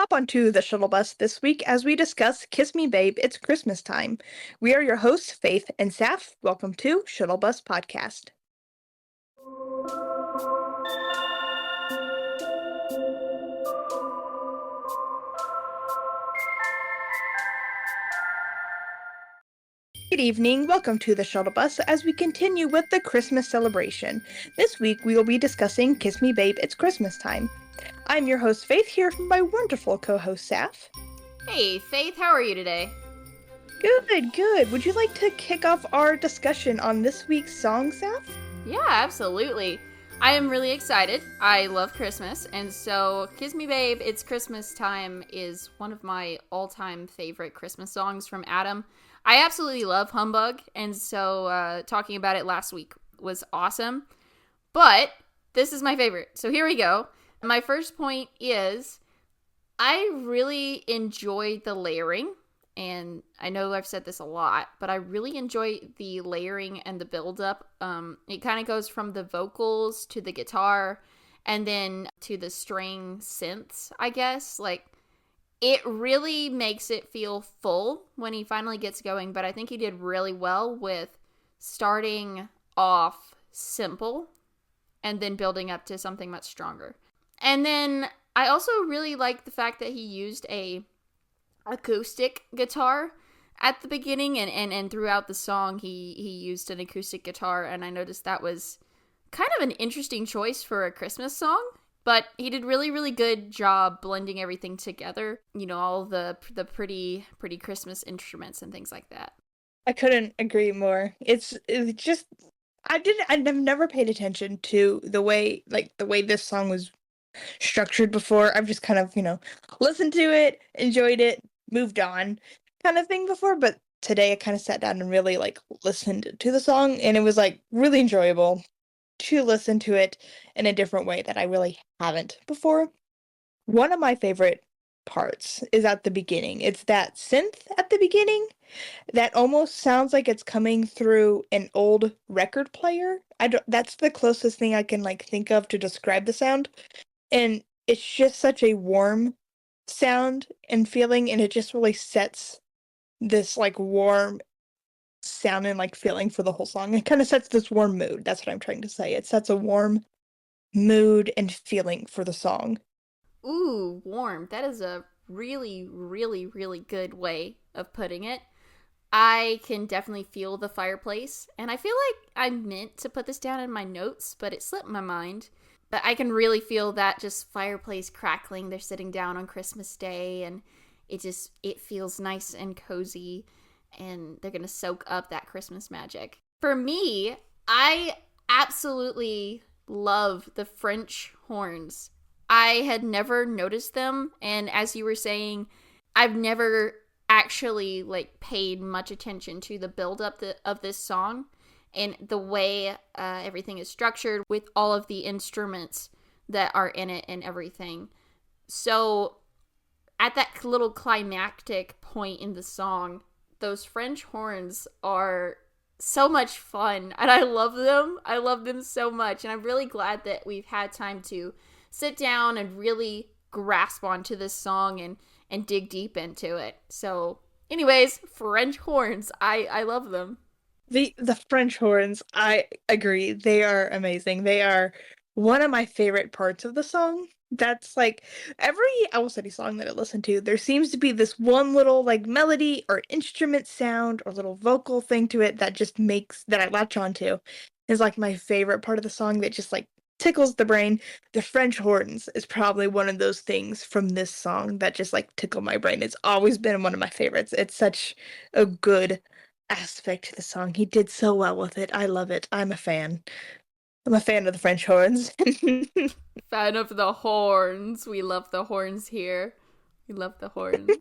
Hop onto the shuttle bus this week as we discuss Kiss Me Babe, It's Christmas Time. We are your hosts, Faith and Sapph. Welcome to Shuttle Bus Podcast. Good evening. Welcome to the shuttle bus as we continue with the Christmas celebration. This week we will be discussing Kiss Me Babe, It's Christmas Time. I'm your host, Faith, here with my wonderful co-host, Sapph. Hey, Faith, how are you today? Good, good. Would you like to kick off our discussion on this week's song, Sapph? Yeah, absolutely. I am really excited. I love Christmas, and so Kiss Me Babe, It's Christmas Time is one of my all-time favorite Christmas songs from Adam. I absolutely love Humbug, and so talking about it last week was awesome. But this is my favorite, so here we go. My first point is I really enjoy the layering. And I know I've said this a lot, but I really enjoy the layering and the build-up. It kind of goes from the vocals to the guitar and then to the string synths, I guess. Like, it really makes it feel full when he finally gets going, but I think he did really well with starting off simple and then building up to something much stronger. And then I also really like the fact that he used a acoustic guitar at the beginning and throughout the song he used an acoustic guitar, and I noticed that was kind of an interesting choice for a Christmas song, but he did really good job blending everything together, you know, all the pretty Christmas instruments and things like that. I couldn't agree more. It's just I've never paid attention to the way this song was structured before. I've just kind of, listened to it, enjoyed it, moved on kind of thing before, but today I kind of sat down and really listened to the song, and it was really enjoyable to listen to it in a different way that I really haven't before. One of my favorite parts is at the beginning. It's that synth at the beginning that almost sounds like it's coming through an old record player. That's the closest thing I can think of to describe the sound. And it's just such a warm sound and feeling, and it just really sets this warm sound and feeling for the whole song. It kind of sets this warm mood. That's what I'm trying to say. It sets a warm mood and feeling for the song. Ooh, warm. That is a really good way of putting it. I can definitely feel the fireplace, and I feel like I meant to put this down in my notes, but it slipped my mind. But I can really feel that just fireplace crackling. They're sitting down on Christmas Day, and it feels nice and cozy, and they're gonna soak up that Christmas magic. For me, I absolutely love the French horns. I had never noticed them, and as you were saying, I've never actually paid much attention to the build up of this song and the way everything is structured with all of the instruments that are in it and everything. So at that little climactic point in the song, those French horns are so much fun, and I love them. I love them so much, and I'm really glad that we've had time to sit down and really grasp onto this song and dig deep into it. So anyways, French horns, I love them. The French horns, I agree. They are amazing. They are one of my favorite parts of the song. That's every Owl City song that I listen to, there seems to be this one little melody or instrument sound or little vocal thing to it that just makes that I latch onto. Is my favorite part of the song that just tickles the brain. The French horns is probably one of those things from this song that just tickle my brain. It's always been one of my favorites. It's such a good aspect to the song. He did so well with it. I love it. I'm a fan. I'm a fan of the French horns. Fan of the horns. We love the horns here. We love the horns.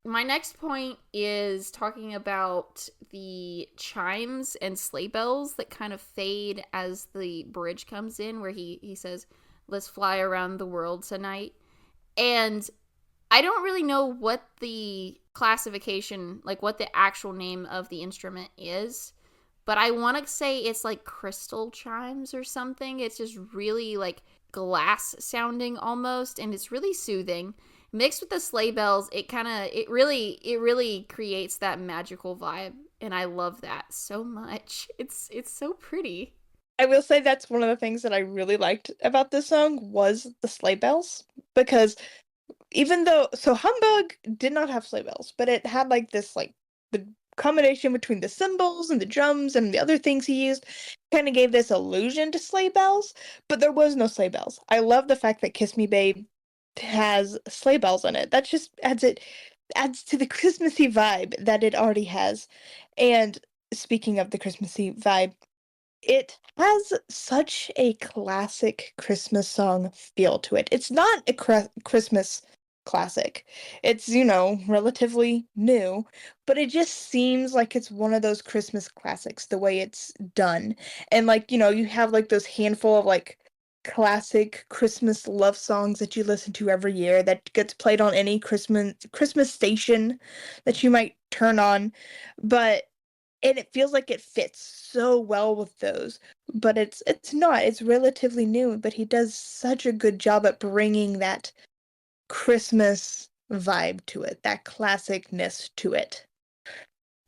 My next point is talking about the chimes and sleigh bells that kind of fade as the bridge comes in, where he says, "Let's fly around the world tonight." And I don't really know what the classification, what the actual name of the instrument is, but I want to say it's crystal chimes or something. It's just really glass sounding almost, and it's really soothing. mixed with the sleigh bells, it really creates that magical vibe, and I love that so much. It's so pretty. I will say that's one of the things that I really liked about this song was the sleigh bells because even though Humbug did not have sleigh bells, but it had like this like the combination between the cymbals and the drums and the other things he used kind of gave this illusion to sleigh bells, but there was no sleigh bells. I love the fact that Kiss Me Babe has sleigh bells in it. That just adds to the Christmassy vibe that it already has. And speaking of the Christmassy vibe, it has such a classic Christmas song feel to it. It's not a Christmas classic. It's, relatively new, but it just seems like it's one of those Christmas classics the way it's done. And like, you have like those handful of like classic Christmas love songs that you listen to every year that gets played on any Christmas station that you might turn on. But and it feels like it fits so well with those, but it's not. It's relatively new, but he does such a good job at bringing that Christmas vibe to it, that classicness to it.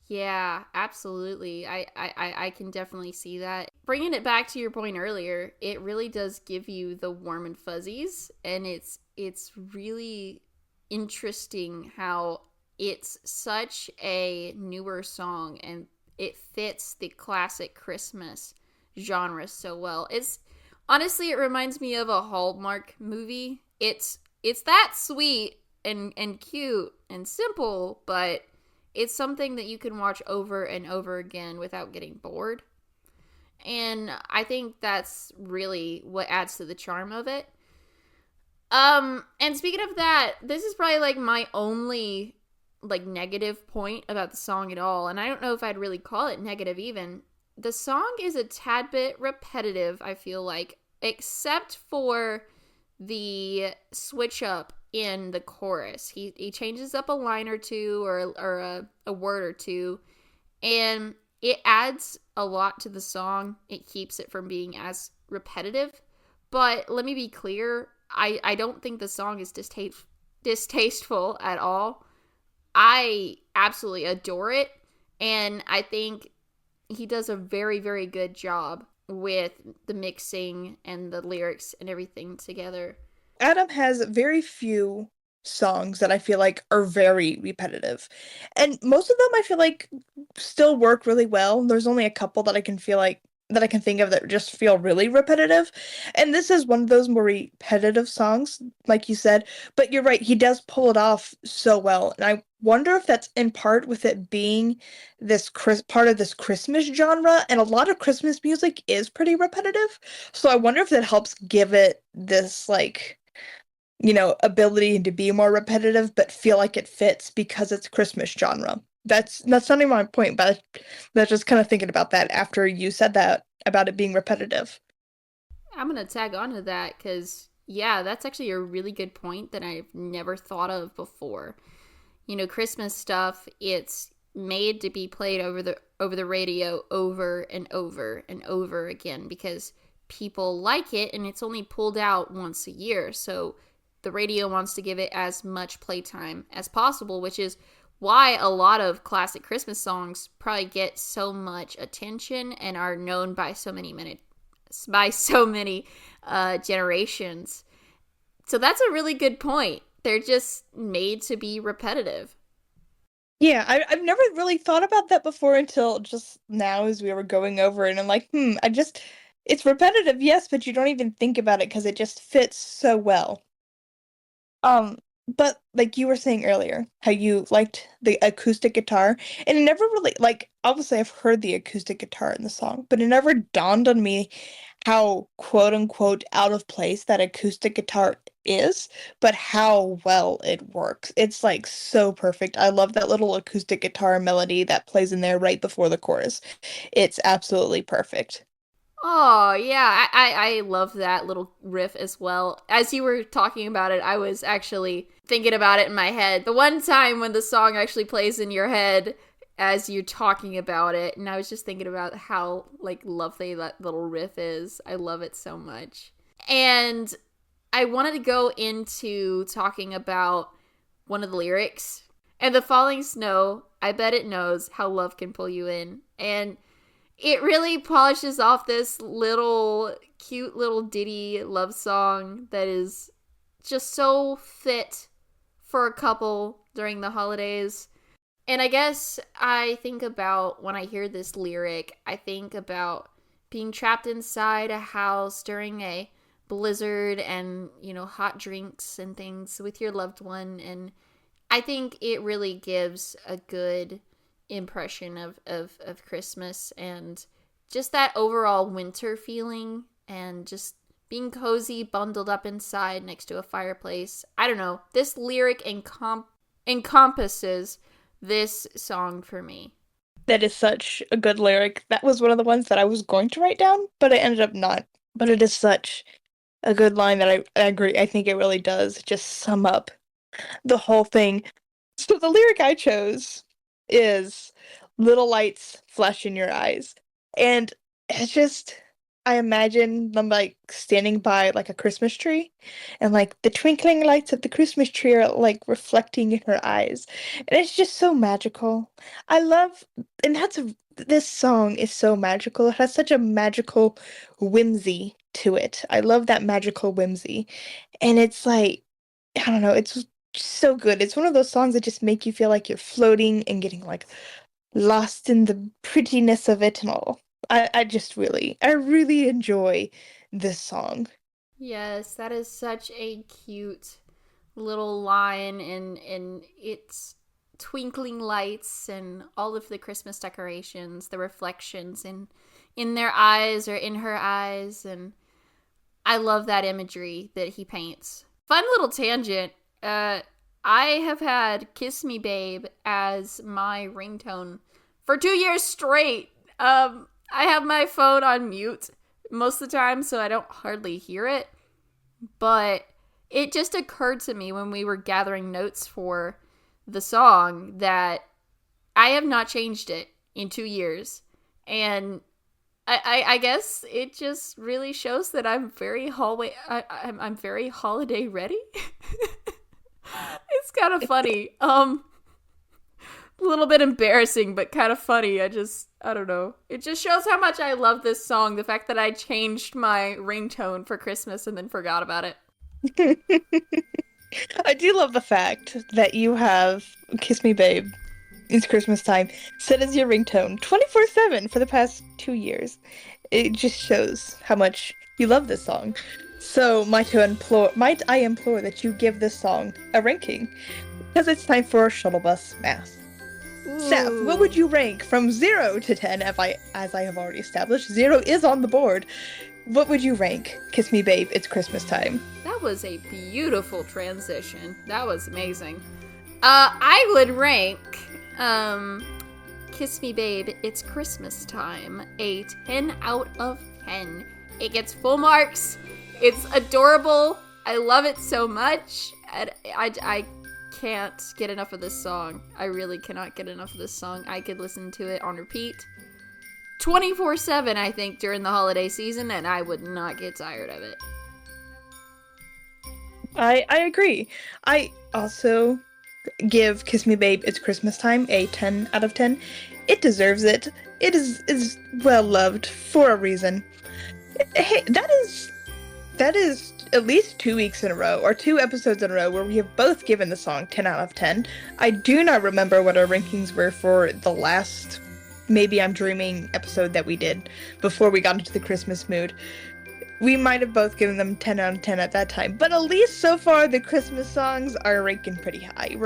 Yeah, absolutely. I can definitely see that. Bringing it back to your point earlier, it really does give you the warm and fuzzies, and it's really interesting how it's such a newer song and it fits the classic Christmas genre so well. It's honestly, it reminds me of a Hallmark movie. It's that sweet and cute and simple, but it's something that you can watch over and over again without getting bored. And I think that's really what adds to the charm of it. And speaking of that, this is probably like my only like negative point about the song at all, and I don't know if I'd really call it negative even. The song is a tad bit repetitive, I feel like, except for the switch up in the chorus. He changes up a line or two or a word or two, and it adds a lot to the song. It keeps it from being as repetitive. But let me be clear, I don't think the song is distasteful at all. I absolutely adore it, and I think he does a very, very good job with the mixing and the lyrics and everything together. Adam has very few songs that I feel like are very repetitive. And most of them I feel like still work really well. There's only a couple that I can think of that just feel really repetitive. And this is one of those more repetitive songs, like you said. But you're right, he does pull it off so well. And I wonder if that's in part with it being part of this Christmas genre. And a lot of Christmas music is pretty repetitive. So I wonder if that helps give it this like ability to be more repetitive, but feel like it fits because it's Christmas genre. That's not even my point, but that's just kind of thinking about that after you said that about it being repetitive. I'm going to tag on to that because, yeah, that's actually a really good point that I've never thought of before. Christmas stuff, it's made to be played over the radio over and over and over again because people like it, and it's only pulled out once a year. So the radio wants to give it as much playtime as possible, which is why a lot of classic Christmas songs probably get so much attention and are known by so many generations. So that's a really good point. They're just made to be repetitive. Yeah, I've never really thought about that before until just now as we were going over it, and I'm like, it's repetitive, yes, but you don't even think about it because it just fits so well. Um, but like you were saying earlier, how you liked the acoustic guitar, and it never really like obviously I've heard the acoustic guitar in the song, but it never dawned on me how quote unquote out of place that acoustic guitar is, but how well it works. It's like so perfect. I love that little acoustic guitar melody that plays in there right before the chorus. It's absolutely perfect. Oh yeah, I love that little riff as well. As you were talking about it, I was actually thinking about it in my head. The one time when the song actually plays in your head as you're talking about it, and I was just thinking about how like lovely that little riff is. I love it so much. And I wanted to go into talking about one of the lyrics. And the falling snow, I bet it knows how love can pull you in. And it really polishes off this little cute little ditty love song that is just so fit for a couple during the holidays. And I guess I think about when I hear this lyric, I think about being trapped inside a house during a blizzard and, hot drinks and things with your loved one. And I think it really gives a good impression of Christmas and just that overall winter feeling and just being cozy, bundled up inside next to a fireplace. I don't know. This lyric encompasses this song for me. That is such a good lyric. That was one of the ones that I was going to write down, but I ended up not. But it is such a good line that I agree. I think it really does just sum up the whole thing. So the lyric I chose is "Little lights flash in your eyes." And it's just, I imagine them like standing by like a Christmas tree and like the twinkling lights of the Christmas tree are like reflecting in her eyes. And it's just so magical. I love, and this song is so magical. It has such a magical whimsy to it. I love that magical whimsy. And it's like, I don't know, it's so good. It's one of those songs that just make you feel like you're floating and getting like lost in the prettiness of it and all. I really enjoy this song. Yes, that is such a cute little line and it's twinkling lights and all of the Christmas decorations, the reflections in their eyes or in her eyes, and I love that imagery that he paints. Fun little tangent. I have had Kiss Me Babe as my ringtone for 2 years straight. I have my phone on mute most of the time, so I don't hardly hear it. But it just occurred to me when we were gathering notes for the song that I have not changed it in 2 years. And I guess it just really shows that I'm very I'm very holiday ready. It's kind of funny. A little bit embarrassing, but kind of funny. I don't know. It just shows how much I love this song. The fact that I changed my ringtone for Christmas and then forgot about it. I do love the fact that you have Kiss Me Babe, It's Christmas Time set as your ringtone 24/7 for the past 2 years. It just shows how much you love this song. So might I implore that you give this song a ranking, because it's time for Shuttle Bus Math. Sapph, what would you rank from 0 to 10? As I have already established, 0 is on the board. What would you rank Kiss Me Babe, It's Christmas Time? That was a beautiful transition. That was amazing. I would rank Kiss Me Babe, It's Christmas Time a 10 out of 10. It gets full marks. It's adorable. I love it so much. I can't get enough of this song. I really cannot get enough of this song. I could listen to it on repeat 24/7, I think, during the holiday season, and I would not get tired of it. I agree. I also give Kiss Me Babe, It's Christmas Time a 10 out of 10. It deserves it. It is well loved for a reason. Hey, that is at least 2 weeks in a row, or 2 episodes in a row, where we have both given the song 10 out of 10. I do not remember what our rankings were for the last Maybe I'm Dreaming episode that we did before we got into the Christmas mood. We might have both given them 10 out of 10 at that time, but at least so far the Christmas songs are ranking pretty high.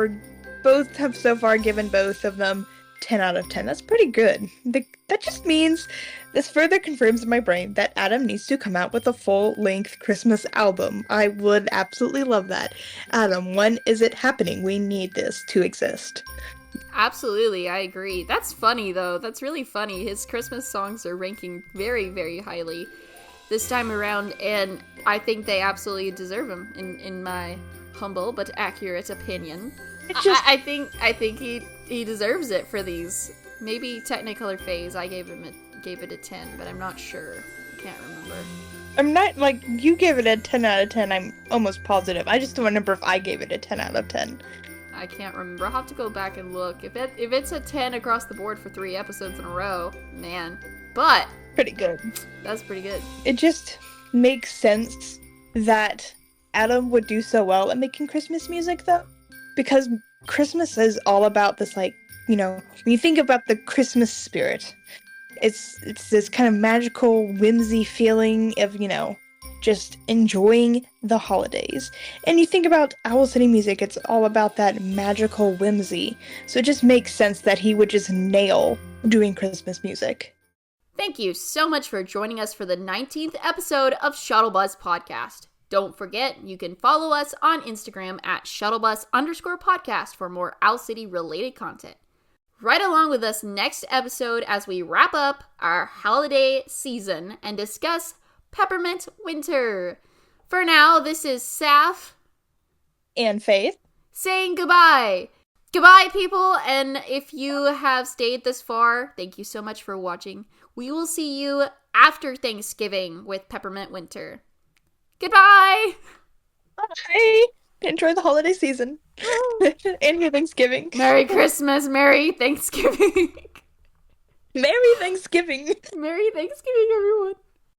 Have so far given both of them 10 out of 10. That's pretty good. That just means this further confirms in my brain that Adam needs to come out with a full-length Christmas album. I would absolutely love that. Adam, when is it happening? We need this to exist. Absolutely, I agree. That's funny, though. That's really funny. His Christmas songs are ranking very, very highly this time around, and I think they absolutely deserve them, in my humble but accurate opinion. I think he deserves it for these. Maybe Technicolor Phase, I gave it a 10, but I'm not sure. I can't remember. I'm not, you gave it a 10 out of 10, I'm almost positive. I just don't remember if I gave it a 10 out of 10. I can't remember. I'll have to go back and look. If it's a 10 across the board for 3 episodes in a row, man. But Pretty good. that's pretty good. It just makes sense that Adam would do so well at making Christmas music, though, because Christmas is all about this, like, when you think about the Christmas spirit, it's this kind of magical whimsy feeling of, just enjoying the holidays. And you think about Owl City music, it's all about that magical whimsy. So it just makes sense that he would just nail doing Christmas music. Thank you so much for joining us for the 19th episode of Shuttlebus Podcast. Don't forget, you can follow us on Instagram at shuttlebus_podcast for more Owl City related content. Right along with us next episode as we wrap up our holiday season and discuss Peppermint Winter. For now, this is Sapph And Faith saying goodbye. Goodbye, people, and if you have stayed this far, thank you so much for watching. We will see you after Thanksgiving with Peppermint Winter. Goodbye! Bye! Enjoy the holiday season. And your Thanksgiving. Merry Christmas, Merry Thanksgiving. Merry Thanksgiving. Merry Thanksgiving, everyone.